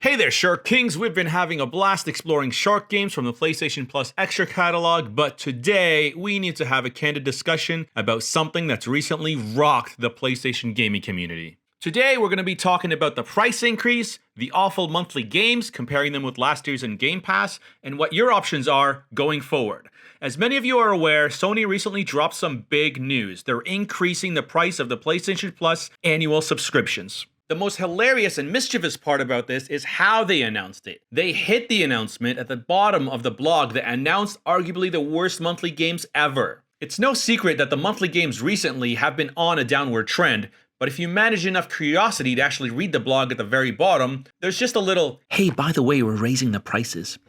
Hey there, Shark Kings! We've been having a blast exploring shark games from the PlayStation Plus Extra catalog, but today we need to have a candid discussion about something that's recently rocked the PlayStation gaming community. Today we're going to be talking about the price increase, the awful monthly games, comparing them with last year's in Game Pass, and what your options are going forward. As many of you are aware, Sony recently dropped some big news. They're increasing the price of the PlayStation Plus annual subscriptions. The most hilarious and mischievous part about this is how they announced it. They hid the announcement at the bottom of the blog that announced arguably the worst monthly games ever. It's no secret that the monthly games recently have been on a downward trend, but if you manage enough curiosity to actually read the blog at the very bottom, there's just a little, "Hey, by the way, we're raising the prices."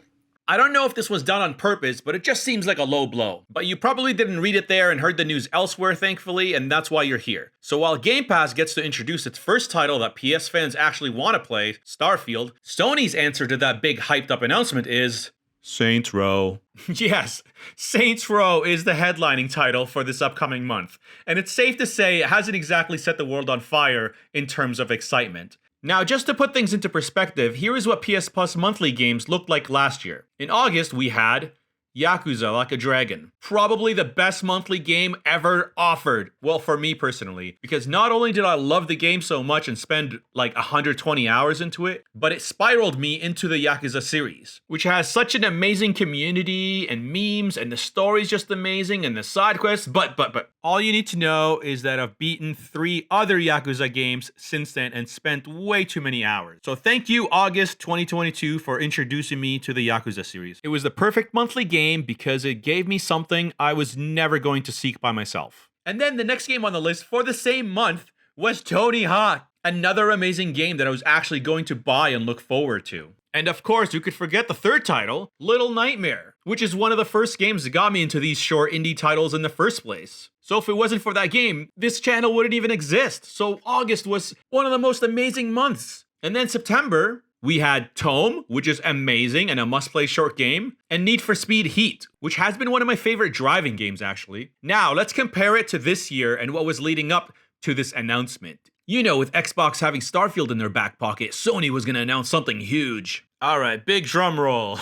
I don't know if this was done on purpose, but it just seems like a low blow. But you probably didn't read it there and heard the news elsewhere, thankfully, and that's why you're here. So while Game Pass gets to introduce its first title that PS fans actually want to play, Starfield, Sony's answer to that big hyped up announcement is Saints Row. Yes, Saints Row is the headlining title for this upcoming month, and it's safe to say it hasn't exactly set the world on fire in terms of excitement. Now, just to put things into perspective, here is what PS Plus monthly games looked like last year. In August, we had Yakuza Like a Dragon. Probably the best monthly game ever offered. Well, for me personally, because not only did I love the game so much and spend like 120 hours into it, but it spiraled me into the Yakuza series, which has such an amazing community and memes, and the story's just amazing, and the side quests, but all you need to know is that I've beaten 3 other Yakuza games since then and spent way too many hours. So thank you, August 2022, for introducing me to the Yakuza series. It was the perfect monthly game because it gave me something I was never going to seek by myself. And then the next game on the list for the same month was Tony Hawk, another amazing game that I was actually going to buy and look forward to. And of course, you could forget the third title, Little Nightmare, which is one of the first games that got me into these short indie titles in the first place. So if it wasn't for that game, this channel wouldn't even exist. So August was one of the most amazing months. And then September, we had Tome, which is amazing and a must-play short game, and Need for Speed Heat, which has been one of my favorite driving games, actually. Now, let's compare it to this year and what was leading up to this announcement. You know, with Xbox having Starfield in their back pocket, Sony was going to announce something huge. All right, big drum roll.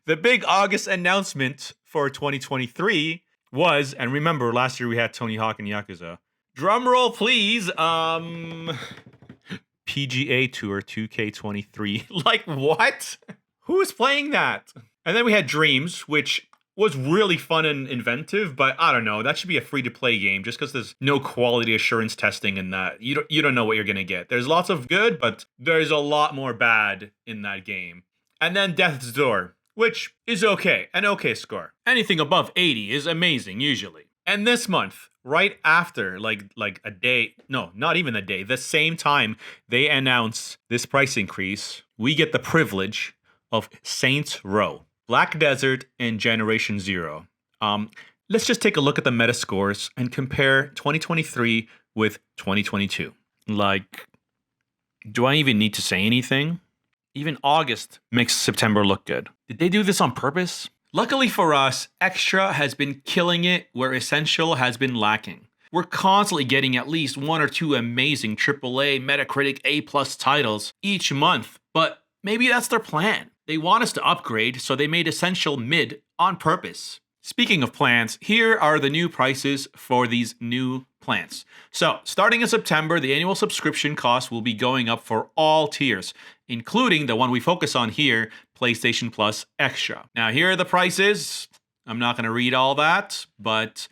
The big August announcement for 2023 was, and remember, last year we had Tony Hawk and Yakuza. Drum roll, please. PGA Tour 2K23. Like, what? Who is playing that? And then we had Dreams, which was really fun and inventive, but I don't know, that should be a free-to-play game just because there's no quality assurance testing in that. You don't know what you're gonna get. There's lots of good, but there's a lot more bad in that game. And then Death's Door, which is okay, an okay score. Anything above 80 is amazing, usually. And this month, right after, like a day, no, not even a day, the same time they announce this price increase, we get the privilege of Saints Row, Black Desert, and Generation Zero. Let's just take a look at the meta scores and compare 2023 with 2022. Like, do I even need to say anything? Even August makes September look good. Did they do this on purpose? Luckily for us, Extra has been killing it where Essential has been lacking. We're constantly getting at least 1 or 2 amazing AAA Metacritic A+ titles each month, but maybe that's their plan. They want us to upgrade, so they made Essential mid on purpose. Speaking of plans, here are the new prices for these new plans. So, starting in September, the annual subscription cost will be going up for all tiers, including the one we focus on here, PlayStation Plus Extra. Now, here are the prices. I'm not going to read all that, but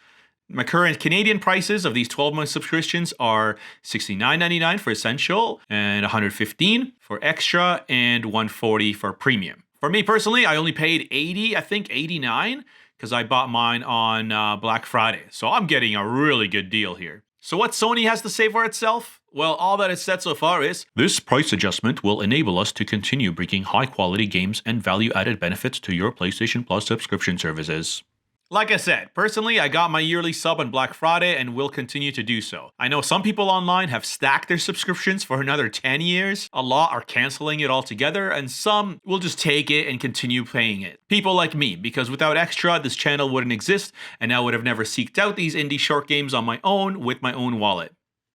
my current Canadian prices of these 12-month subscriptions are $69.99 for Essential, and $115 for Extra, and $140 for Premium. For me personally, I only paid $80, I think $89, because I bought mine on Black Friday. So I'm getting a really good deal here. So what Sony has to say for itself? Well, all that it's said so far is, this price adjustment will enable us to continue bringing high-quality games and value-added benefits to your PlayStation Plus subscription services. Like I said, personally, I got my yearly sub on Black Friday and will continue to do so. I know some people online have stacked their subscriptions for another 10 years. A lot are canceling it altogether, and some will just take it and continue paying it. People like me, because without Extra, this channel wouldn't exist, and I would have never seeked out these indie short games on my own with my own wallet.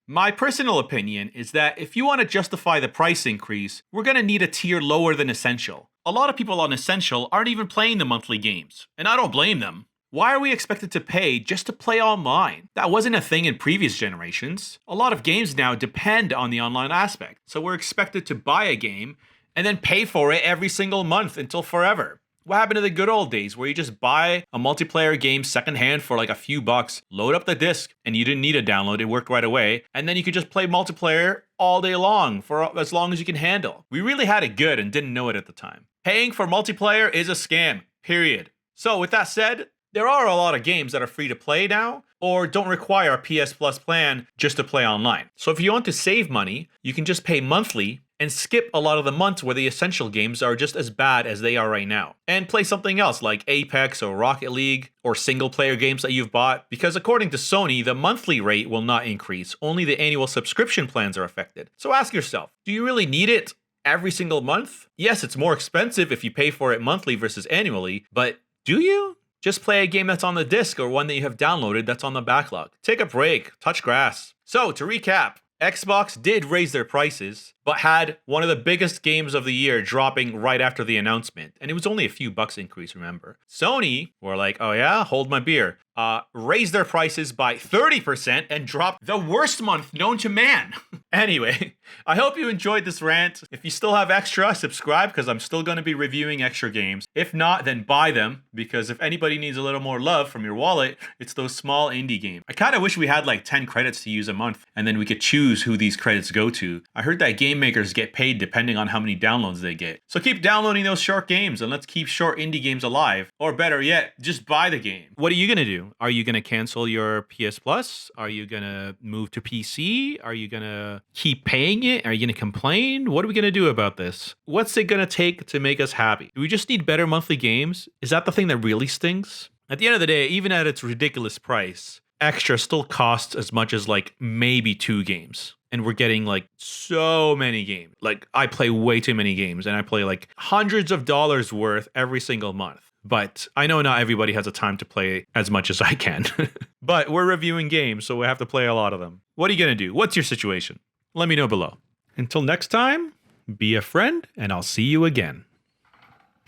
My personal opinion is that if you want to justify the price increase, we're going to need a tier lower than Essential. A lot of people on Essential aren't even playing the monthly games, and I don't blame them. Why are we expected to pay just to play online? That wasn't a thing in previous generations. A lot of games now depend on the online aspect, so we're expected to buy a game and then pay for it every single month until forever. What happened to the good old days where you just buy a multiplayer game secondhand for like a few bucks, load up the disc, and you didn't need a download, it worked right away, and then you could just play multiplayer all day long for as long as you can handle. We really had it good and didn't know it at the time. Paying for multiplayer is a scam, period. So with that said, there are a lot of games that are free to play now or don't require a PS Plus plan just to play online. So if you want to save money, you can just pay monthly and skip a lot of the months where the essential games are just as bad as they are right now. And play something else like Apex or Rocket League or single player games that you've bought, because according to Sony, the monthly rate will not increase, only the annual subscription plans are affected. So ask yourself, do you really need it every single month? Yes, it's more expensive if you pay for it monthly versus annually, but do you? Just play a game that's on the disc or one that you have downloaded that's on the backlog. Take a break, touch grass. So to recap, Xbox did raise their prices, but had one of the biggest games of the year dropping right after the announcement. And it was only a few bucks increase, remember. Sony were like, oh yeah, hold my beer. Raised their prices by 30% and dropped the worst month known to man. Anyway, I hope you enjoyed this rant. If you still have extra, subscribe because I'm still going to be reviewing extra games. If not, then buy them, because if anybody needs a little more love from your wallet, it's those small indie games. I kind of wish we had like 10 credits to use a month and then we could choose who these credits go to. I heard that game makers get paid depending on how many downloads they get. So keep downloading those short games and let's keep short indie games alive. Or better yet, just buy the game. What are you going to do? Are you going to cancel your PS Plus? Are you going to move to PC? Are you going to keep paying it? Are you going to complain? What are we going to do about this? What's it going to take to make us happy? Do we just need better monthly games? Is that the thing that really stings? At the end of the day, even at its ridiculous price, extra still costs as much as like maybe 2 games. And we're getting like so many games. Like I play way too many games and I play like hundreds of dollars worth every single month. But I know not everybody has the time to play as much as I can. But we're reviewing games, so we have to play a lot of them. What are you going to do? What's your situation? Let me know below. Until next time, be a friend, and I'll see you again.